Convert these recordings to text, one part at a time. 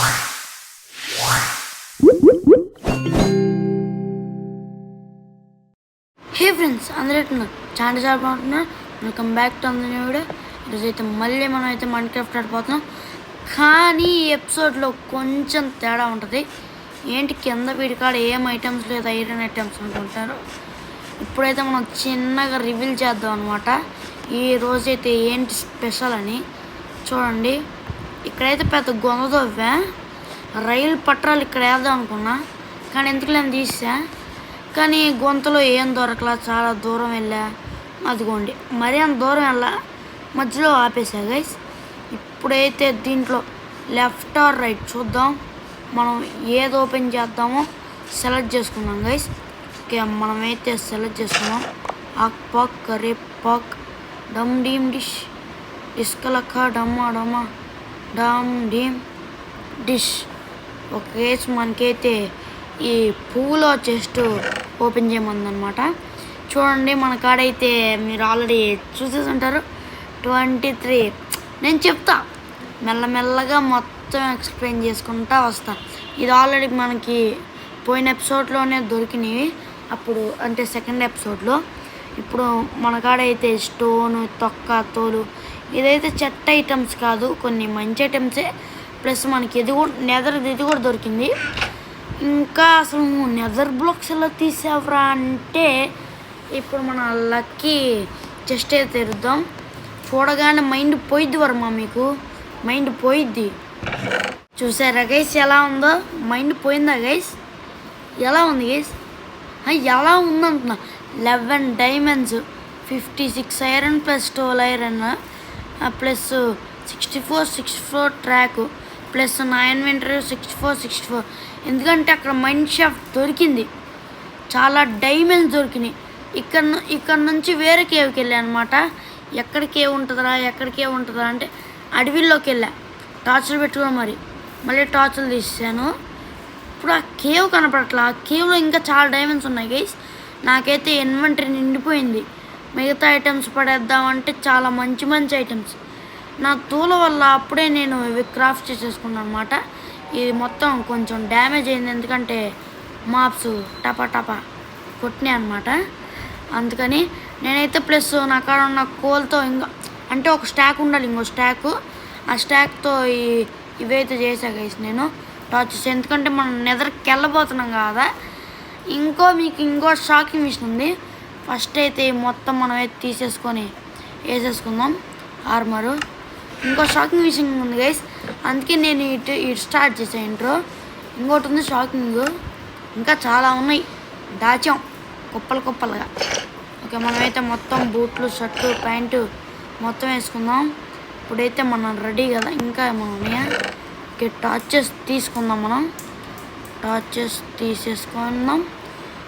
హే friends, అందరికీ చాలా బాగుంటున్నారు. Welcome back to అందరి వీడియో. ఈరోజైతే మళ్ళీ మనం అయితే మైన్క్రాఫ్ట్ ఆడిపోతున్నాం. కానీ ఈ ఎపిసోడ్లో కొంచెం తేడా ఉంటుంది. ఏంటి కింద వీడికాడ ఏం ఐటమ్స్ లేదు, ఐరన్ ఐటమ్స్ అనుకుంటారు. ఇప్పుడైతే మనం చిన్నగా రివీల్ చేద్దాం అనమాట. ఈ రోజైతే ఏంటి స్పెషల్ అని చూడండి. ఇక్కడైతే పెద్ద గొంగదవ్వా, రైలు పట్టాలు ఇక్కడ వేద్దాం అనుకున్నా, కానీ ఎందుకు నేను తీసా. కానీ గొంతలో ఏం దొరకలా, చాలా దూరం వెళ్ళా. అదిగోండి, మరీ అంత దూరం వెళ్ళా, మధ్యలో ఆపేసా గైస్. ఇప్పుడైతే దీంట్లో లెఫ్ట్ ఆర్ రైట్ చూద్దాం. మనం ఏది ఓపెన్ చేద్దామో సెలెక్ట్ చేసుకుందాం గైస్. ఓకే, మనమైతే సెలెక్ట్ చేసుకున్నాం. ఆక్ పాక్ కరే పాక్ డమ్ డీమ్ డిష్ డిస్కలక్క డమ్మా డమ్మా డమ్ డీమ్ డిష్. ఓకే, మనకైతే ఈ పువ్వులో చెస్ట్ ఓపెన్ చేయమందనమాట. చూడండి, మన కాడైతే మీరు ఆల్రెడీ చూసేసి ఉంటారు 23. నేను చెప్తా మెల్లమెల్లగా మొత్తం ఎక్స్ప్లెయిన్ చేసుకుంటా వస్తా. ఇది ఆల్రెడీ మనకి పోయిన ఎపిసోడ్లోనే దొరికినవి, అప్పుడు అంటే సెకండ్ ఎపిసోడ్లో. ఇప్పుడు మన కాడైతే స్టోను, తొక్క, తోలు, ఇదైతే చెట్ట ఐటమ్స్ కాదు, కొన్ని మంచి ఐటమ్సే. ప్లస్ మనకి ఇది కూడా ఇది కూడా దొరికింది. ఇంకా అసలు నెదర్ బ్లాక్స్ ఎలా తీసావురా అంటే, ఇప్పుడు మన లక్కీ చెస్ట్ అయితే తెరుద్దాం. చూడగానే మైండ్ పోయిద్ది వర్మ, మీకు మైండ్ పోయిద్ది. చూసారా గైస్ ఎలా ఉందో? మైండ్ పోయిందా గైస్? ఎలా ఉంది గైస్? ఎలా ఉందంటున్నా. 11 diamonds, 56 iron plus 12 iron plus 64 track plus నా ఇన్వెంటరీ 64. ఎందుకంటే అక్కడ మైండ్ షాఫ్ట్ దొరికింది, చాలా డైమండ్స్ దొరికినాయి. ఇక్కడ నుంచి వేరే కేవ్కి వెళ్ళా అనమాట. ఎక్కడ కేవ్ ఉంటుందా అంటే అడవిలోకి వెళ్ళా, టార్చులు పెట్టుకుని మళ్ళీ టార్చులు తీసాను. ఇప్పుడు ఆ కేవ్ కనపడట్లా. ఆ కేవ్లో ఇంకా చాలా డైమండ్స్ ఉన్నాయి గైస్. నాకైతే ఇన్వెంటరీ నిండిపోయింది. మిగతా ఐటమ్స్ పడేద్దామంటే చాలా మంచి ఐటమ్స్. నా తూల వల్ల అప్పుడే నేను ఇవి క్రాఫ్ట్ చేసేసుకున్నాను అనమాట. ఇది మొత్తం కొంచెం డ్యామేజ్ అయింది, ఎందుకంటే మాప్స్ టపా కొట్టినాయి అనమాట. అందుకని నేనైతే ప్లస్ నా కాడ ఉన్న కోల్తో ఇంకా అంటే ఒక స్టాక్ ఉండాలి, ఇంకో స్టాకు. ఆ స్టాక్తో ఇవైతే చేసా గైస్ నేను టార్చెస్. ఎందుకంటే మనం నెదర్కి వెళ్ళబోతున్నాం కదా. మీకు ఇంకో షాకింగ్ విషయం ఉంది. ఫస్ట్ అయితే మొత్తం మనం అయితే తీసేసుకొని వేసేసుకుందాం ఆర్మరు. ఇంకో షాకింగ్ విషయం ఉంది గైస్, అందుకే నేను ఇటు స్టార్ట్ చేసాను ఇంట్రో. ఇంకోటి ఉంది షాకింగ్, ఇంకా చాలా ఉన్నాయి, దాచాం కుప్పలుగా. ఓకే, మనమైతే మొత్తం బూట్లు, షర్టు, ప్యాంటు మొత్తం వేసుకుందాం. ఇప్పుడైతే మనం రెడీ కదా. ఇంకా ఏమైనా ఉన్నాయా? ఓకే, టార్చెస్ తీసుకుందాం. మనం టార్చెస్ తీసేసుకుందాం.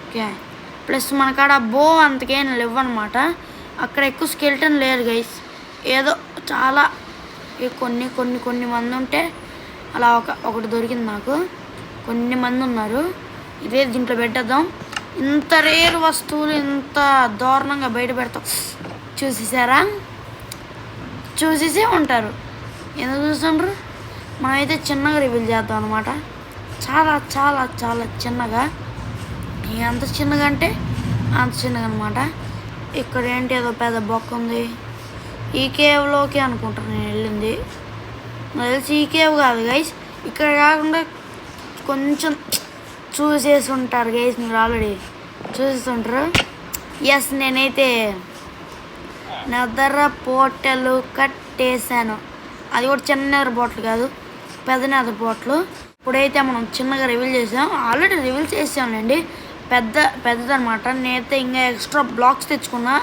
ఓకే, ప్లస్ మన కాడ బో అంతకేం లేవు అనమాట. అక్కడ ఎక్కువ స్కెల్టన్ లేరు గైస్. ఏదో చాలా కొన్ని మంది ఉంటే అలా ఒకటి దొరికింది నాకు. కొన్ని మంది ఉన్నారు. ఇదే దీంట్లో పెట్టేద్దాం. ఇంత రేరు వస్తువులు ఇంత దారుణంగా బయట పెడతాం. చూసేసే ఉంటారు, ఎందుకు చూస్తుండ్రు. మనమైతే చిన్నగా రివీల్ చేద్దాం అనమాట. చాలా చాలా చాలా చిన్నగా. ఎంత చిన్నగా అంటే అంత చిన్నగా అనమాట. ఇక్కడ ఏంటి ఏదో పెద్ద బొక్క ఉంది. ఈ కేవ్లోకి అనుకుంటాను నేను వెళ్ళింది. నాకు తెలిసి ఈ కేవ్ కాదు గైస్. ఇక్కడ కాకుండా కొంచెం చూసేసి ఉంటారు గైస్, మీరు ఆల్రెడీ చూసేస్తుంటారు. ఎస్, నేనైతే నెదర్ పోర్టల్ కట్టేసాను. అది కూడా చిన్న నెదర్ పోర్టల్ కాదు, పెద్ద నెదర్ పోర్టల్. ఇప్పుడైతే మనం చిన్నగా రివీల్ చేసాం. ఆల్రెడీ రివీల్ చేసాంలేండి, పెద్దదనమాట. నేనైతే ఇంకా ఎక్స్ట్రా బ్లాక్స్ తెచ్చుకున్నా,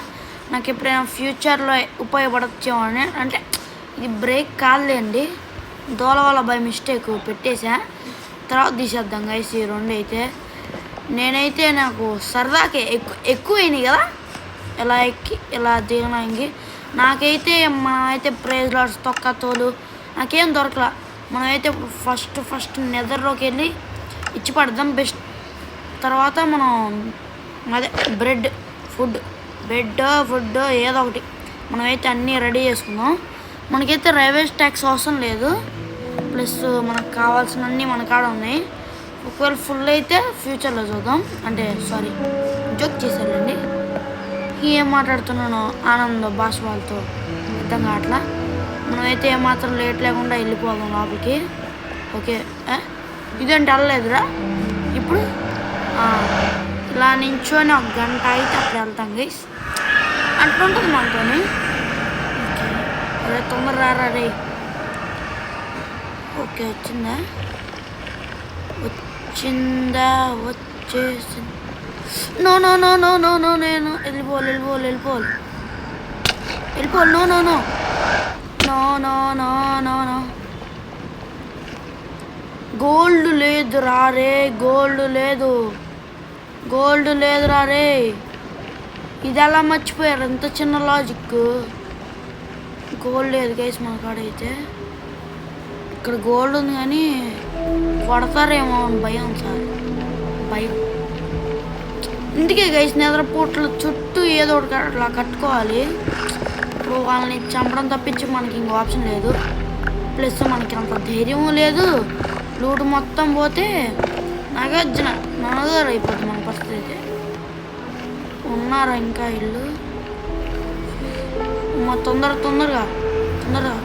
నాకు ఎప్పుడైనా ఫ్యూచర్లో ఉపయోగపడచ్చేమో అని. అంటే ఇది బ్రేక్ కాదులేండి, దోల వల్ల బై మిస్టేక్ పెట్టేసా. తర్వాత తీసేద్దాం గైస్ ఈ రెండు అయితే. నేనైతే నాకు సరదాకే ఎక్కువైనాయి కదా ఇలా దిగడానికి. నాకైతే మనమైతే ప్రైజ్ లాడ్స్, తొక్క, తోలు నాకేం దొరకలా. మనమైతే ఫస్ట్ నెదర్లోకి వెళ్ళి ఇచ్చి పడదాం బెస్ట్. తర్వాత మనం అదే ఫుడ్ ఏదో ఒకటి మనమైతే అన్నీ రెడీ చేసుకుందాం. మనకైతే రైల్వే ట్యాక్స్ అవసరం లేదు. ప్లస్ మనకు కావాల్సినవన్నీ మన కాడ ఉన్నాయి. ఒకవేళ ఫుల్ అయితే ఫ్యూచర్లో చూద్దాం. అంటే సారీ, జోక్ చేశానండి. ఏం మాట్లాడుతున్నానో ఆనంద్ భాష వాళ్ళతో అర్థం కావట్లా. మనమైతే ఏమాత్రం లేట్ లేకుండా వెళ్ళిపోదాం లోపలికి. ఓకే, ఇదేంటి వెళ్ళలేదురా. ఇప్పుడు ఇలా నించొని 1 గంట అయితే అప్పుడు వెళ్తాం గైస్. అట్లుంటుంది మనతో. అదే తొందర రారా రే. ఓకే, వచ్చిందా వచ్చేసి no no no no no no నేను వెళ్ళిపోవాలి. No no no no no no no no gold లేదు రారే. గోల్డ్ లేదు రారే. ఇది ఎలా మర్చిపోయారు? ఎంత చిన్న లాజిక్. గోల్డ్ లేదు గైస్ మన కాడైతే. ఇక్కడ గోల్డ్ ఉంది కానీ కొడతారేమో అని భయం సార్. భయం. ఇందుకే గైస్ నిద్రపూట్ల చుట్టూ ఏదో ఒకటి అట్లా కట్టుకోవాలి. ఇప్పుడు వాళ్ళని చంపడం తప్పించి మనకి ఇంకో ఆప్షన్ లేదు. ప్లస్ మనకి అంత ధైర్యం లేదు. లూటు మొత్తం పోతే నగదు అయిపోతుంది మన పరిస్థితి అయితే. ఉన్నారా ఇంకా ఇల్లు? తొందరగా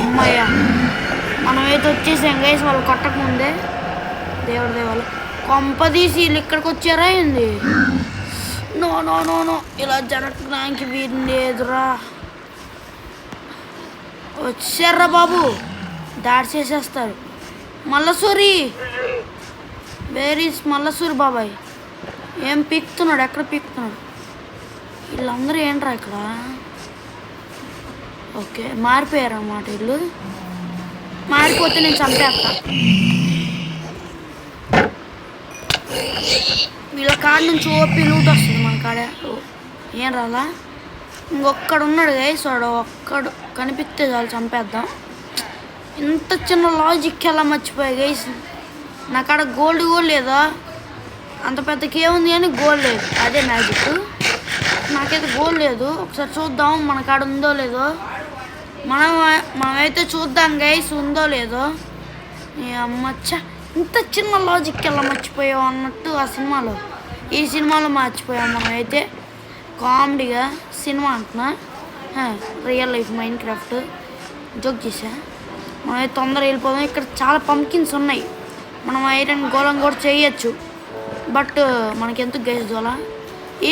అమ్మయ్య, మనమైతే వచ్చేసాం గైస్. వాళ్ళు కొట్టకముందే. దేవుడి దేవాలు కొంపదీసి వీళ్ళు ఇక్కడికి వచ్చారా ఏంది? నో నో నో నో ఇలా జరగడానికి వీలు లేదురా. వచ్చారా బాబు, దాడి చేసేస్తారు. మల్లసూరి, వేర్ ఈస్ మల్లసూరి బాబాయ్? ఏం పీక్తున్నాడు? ఎక్కడ పీక్తున్నాడు? వీళ్ళందరూ ఏంట్రా ఇక్కడ? ఓకే, మారిపోయారు అన్నమాట వీళ్ళు. మారిపోతే నేను చంపేస్తా. వీళ్ళ కాడ నుంచి ఓపి లూట్ వస్తుంది మన కాడ. ఏం రాలా? ఇంకొక్కడు ఉన్నాడు గైస్. ఒక్కడు కనిపిస్తే చాలు చంపేద్దాం. ఇంత చిన్న లాజిక్ ఎలా మర్చిపోయా గైస్. నా కాడ గోల్డ్ లేదా? అంత పెద్దకి ఏముంది కానీ గోల్డ్ లేదు. అదే మ్యాజిక్. నాకైతే గోల్డ్ లేదు. ఒకసారి చూద్దాం మన కాడ ఉందో లేదో. మనమైతే చూద్దాం గైస్ ఉందో లేదో. అమ్మచ్చ, ఇంత చిన్న లాజిక్ ఎలా మర్చిపోయావు అన్నట్టు ఈ సినిమాలో మర్చిపోయాం మనమైతే. కామెడీగా సినిమా అంటున్నా, real life mind craft joke చేసా. మనమైతే తొందరగా వెళ్ళిపోదాం. ఇక్కడ చాలా పంకిన్స్ ఉన్నాయి. మనం ఐరన్ గోళం కూడా చేయొచ్చు. బట్ మనకెందుకు గైస్ గోళ.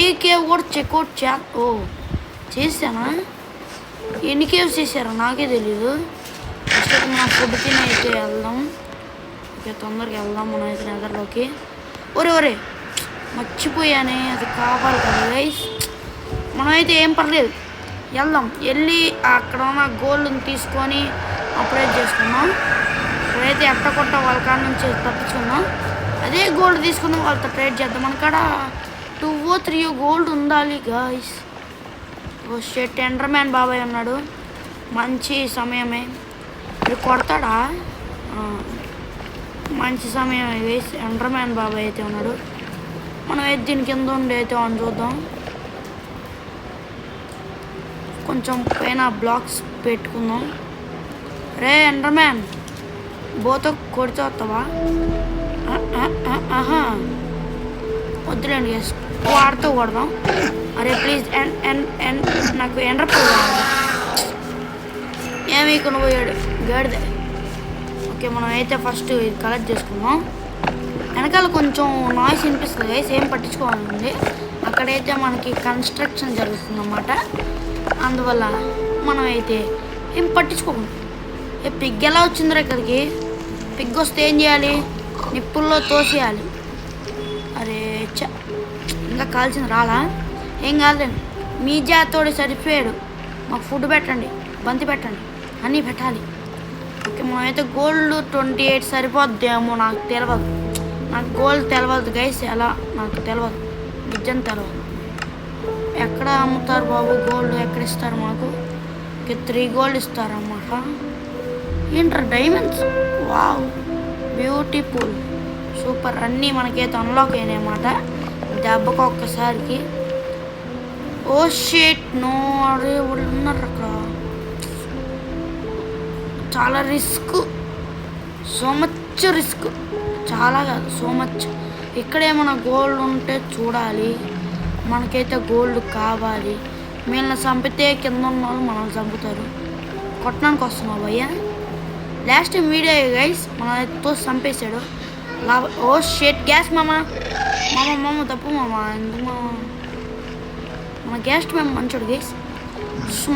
ఈ కేవ్ కూడా చెక్అవుట్ చేశానా? ఎన్ని కేవ్స్ చేశారో నాకే తెలీదు. ఫస్ట్ అయితే మనం ఫుడ్ తిని అయితే వెళ్దాం. ఓకే, తొందరగా వెళ్దాం మనం అయితే నెదర్లోకి. ఒరే మర్చిపోయానే, అది కావాలి కదా గైస్. మనమైతే ఏం పర్లేదు, వెళ్దాం. వెళ్ళి అక్కడ ఉన్న గోల్డ్ని తీసుకొని అప్గ్రేడ్ చేసుకున్నాం. ఇప్పుడైతే ఎట్టకొట్ట వాళ్ళ కాడ నుంచి తప్పించుకున్నాం. అదే గోల్డ్ తీసుకున్నాం, వాళ్ళతో ట్రేడ్ చేద్దాం. మన కాడ 2 or 3 గోల్డ్ ఉండాలి గాయస్. షెట్ ఎండర్మ్యాన్ బాబాయ్ ఉన్నాడు. మంచి సమయమే. ఇది కొడతాడా? మంచి సమయం వేసి ఎండర్మ్యాన్ బాబాయ్ అయితే ఉన్నాడు. మనం అయితే దీని కింద ఉండి అయితే అని చూద్దాం. కొంచెం పైన బ్లాక్స్ పెట్టుకుందాం. రే ఎండర్మ్యాన్, బోతో కొడితే వస్తావా? వద్దులేండి, వాడితో కొడదాం. అరే ప్లీజ్ నాకు ఎండర్పోయి ఏమి ఇక్కడ పోయాడు గాడిదే. ఓకే, మనం అయితే ఫస్ట్ ఇది కలెక్ట్ చేసుకుందాం. వెనకాల కొంచెం నాయిస్ వినిపిస్తుంది గైస్, ఏం పట్టించుకోవాలండి. అక్కడైతే మనకి కన్స్ట్రక్షన్ జరుగుతుంది అన్నమాట. అందువల్ల మనం అయితే ఏం పట్టించుకోకుండా పిగ్ ఎలా వచ్చిందిరా ఇక్కడికి? పిగ్ వస్తే ఏం చేయాలి? నిప్పుల్లో తోసేయాలి. అరే ఇంకా కాల్చింది రాలా? ఏం కాదులేండి, మీ జాతోడి సరిపోయాడు. మాకు ఫుడ్ పెట్టండి, బంతి పెట్టండి, అన్నీ పెట్టాలి. ఓకే, మనమైతే గోల్డ్ 28 సరిపోద్దేమో, నాకు తెలియదు. నాకు గోల్డ్ తెలియదు గైస్, ఎలా నాకు తెలియదు, నిజం తెలియదు. ఎక్కడ అమ్ముతారు బాబు గోల్డ్? ఎక్కడ ఇస్తారు మాకు? 3 గోల్డ్ ఇస్తారన్నమాట. ఏంట్రా డైమండ్స్? Wow, beautiful, super. అన్నీ మనకైతే అన్లాక్ అయినాయి అన్నమాట దెబ్బకు ఒక్కసారికి. షేట్ నో. అరే వాళ్ళు ఉన్నారు అక్కడ. చాలా రిస్క్, సో మచ్ రిస్క్, చాలా కాదు సో మచ్. ఇక్కడేమైనా గోల్డ్ ఉంటే చూడాలి, మనకైతే గోల్డ్ కావాలి. వీళ్ళని చంపితే కింద ఉన్న వాళ్ళు మనల్ని చంపుతారు. కొట్టడానికి వస్తున్నావు భయ్యా. లాస్ట్ టైం వీడియో గైస్ మన తో చంపేశాడు. ఓ షెట్ గ్యాస్ మామ తప్పు మామ, ఎందుకు మామ? మన గ్యాస్ట్ మేము మంచోడు గైస్.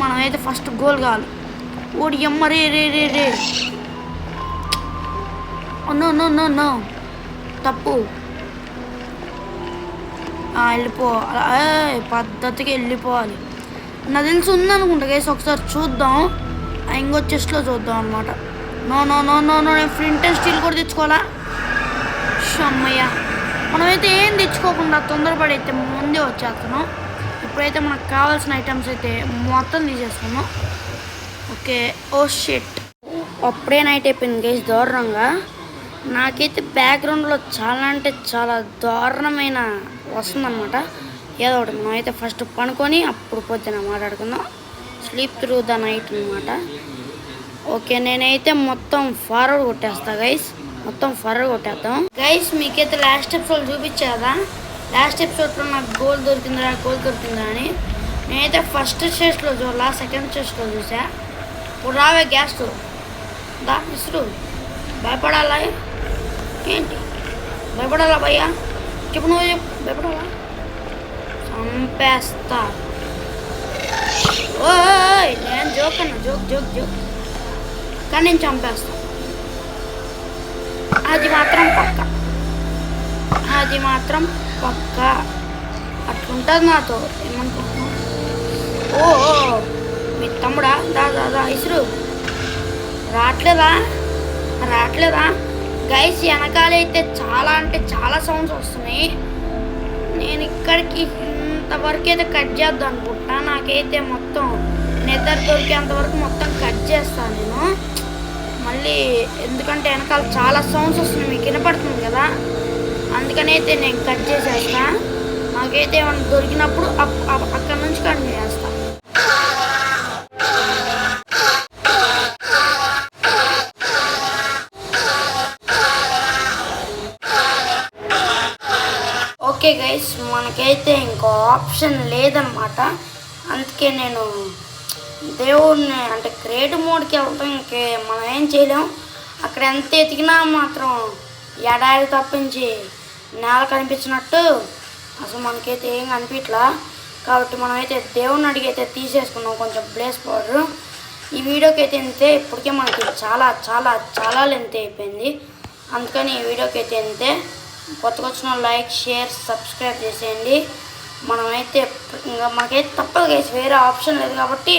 మనమైతే ఫస్ట్ గోల్ కావాలి. ఓడి అమ్మ రే రే రే రే నో నో నో నో తప్పు. వెళ్ళిపో, పద్ధతికి వెళ్ళిపోవాలి. నాకు తెలిసి ఉందనుకుంటా గైస్, ఒకసారి చూద్దాం. ఇంకో చెస్ట్లో చూద్దాం అనమాట. No no no no no నేను ఫ్లింట్ అండ్ స్టీల్ కూడా తెచ్చుకోవాలా? అమ్మయ్య, మనమైతే ఏం తెచ్చుకోకుండా తొందరపడి అయితే ముందే వచ్చేస్తున్నాం. ఇప్పుడైతే మనకు కావాల్సిన ఐటమ్స్ అయితే మొత్తం తీసేస్తున్నాం. ఓకే. ఓ షిట్, అప్పుడే నైట్ అయిపోయింది గైస్ దారుణంగా. నాకైతే బ్యాక్గ్రౌండ్లో చాలా అంటే చాలా దారుణమైన వస్తుందన్నమాట. ఏదో ఒకటి మనమైతే ఫస్ట్ పనుకొని అప్పుడు పొద్దున మాట్లాడుకుందాం. స్లీప్ త్రూ ద నైట్ అనమాట. ఓకే, నేనైతే మొత్తం ఫార్వర్డ్ కొట్టేస్తా గైస్, మొత్తం ఫార్వర్డ్ కొట్టేద్దాం గైస్. మీకైతే లాస్ట్ ఎపిసోడ్ చూపించేదా? లాస్ట్ ఎపిసోడ్లో నాకు గోల్ దొరికిందా అని. నేనైతే ఫస్ట్ స్టేజ్లో చూడాల, సెకండ్ స్టేజ్లో చూసా. ఇప్పుడు రావే గ్యాస్ దా ఇసురు. భయపడాలా ఏంటి? భయపడాలా భయ్యా? చెప్పు, నువ్వు చెప్పు. భయపడాలా? చంపేస్తా. ఓయ్ నేను జోక్ అన్నా, జోక్ కానీ నేను చంపేస్తా. అది మాత్రం పక్క అట్లుంటుంది నాతో. ఏమనుకుంటున్నావు? ఓ మీ తమ్ముడా? దా ఇసురు. రావట్లేదా గైస్? వెనకాలైతే చాలా అంటే చాలా సౌండ్స్ వస్తున్నాయి. నేను ఇక్కడికి ఇంతవరకు అయితే కట్ చేద్దాం అనుకుంటా. నాకైతే మొత్తం నిద్ర దొరికేంతవరకు మొత్తం కట్ చేస్తాను నేను మళ్ళీ, ఎందుకంటే వెనకాల చాలా సౌండ్స్ వస్తున్నాయి, మీకు వినపడుతుంది కదా, అందుకనైతే నేను కట్ చేసేస్తా. నాకైతే ఏమైనా దొరికినప్పుడు అక్కడ నుంచి కంటిన్యూ చేస్తా. ఓకే గైస్, మనకైతే ఇంకో ఆప్షన్ లేదనమాట. అందుకే నేను దేవుడిని అంటే క్రియేటివ్ మోడ్కి వెళ్తాం. ఇంకే మనం ఏం చేయలేం. అక్కడ ఎంత ఎతికినా మాత్రం ఎడారి తప్పించి నేల కనిపించినట్టు అసలు మనకైతే ఏం కనిపించలా. కాబట్టి మనమైతే దేవుడిని అడిగి అయితే తీసేసుకున్నాం కొంచెం ప్లేస్ పౌడర్. ఈ వీడియోకి అయితే అంతే. ఇప్పటికే మనకి చాలా చాలా చాలా లెంత్ అయిపోయింది. అందుకని ఈ వీడియోకి అయితే అంతే. కొత్తగా వచ్చిన లైక్, షేర్, సబ్స్క్రైబ్ చేసేయండి. మనమైతే ఇంకా మనకైతే తప్పదు గైస్, వేరే ఆప్షన్ లేదు కాబట్టి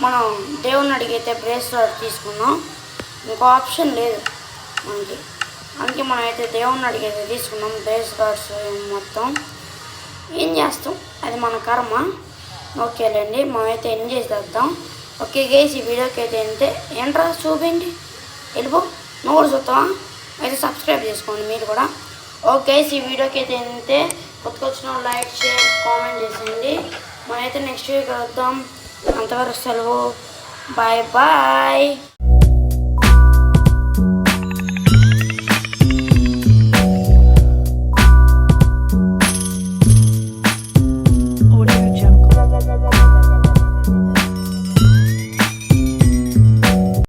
మనం దేవుడిని అడిగైతే బ్రేస్లెట్ తీసుకున్నాం. ఇంకో ఆప్షన్ లేదు మనకి, అందుకే మనమైతే దేవుడిని అడిగైతే తీసుకున్నాం బ్రేస్లెట్స్ మొత్తం. ఏం చేస్తాం, అది మన కర్మ. ఓకేలేండి, మనమైతే ఎంజాయ్ చేద్దాం. ఓకే గైస్, ఈ వీడియోకి అయితే అంతే. ఏంట్రా చూపిండి, వెళ్ళిపో. నువ్వు కూడా చూస్తావా? అయితే సబ్స్క్రైబ్ చేసుకోండి మీరు కూడా. ఓకే, ఈ వీడియోకి అయితే అంతే. కొత్తగా వచ్చిన లైక్, షేర్, కామెంట్ చేసేయండి. మనమైతే నెక్స్ట్ వీక్ వద్దాం. అంతవరకు సెలవు. Bye bye.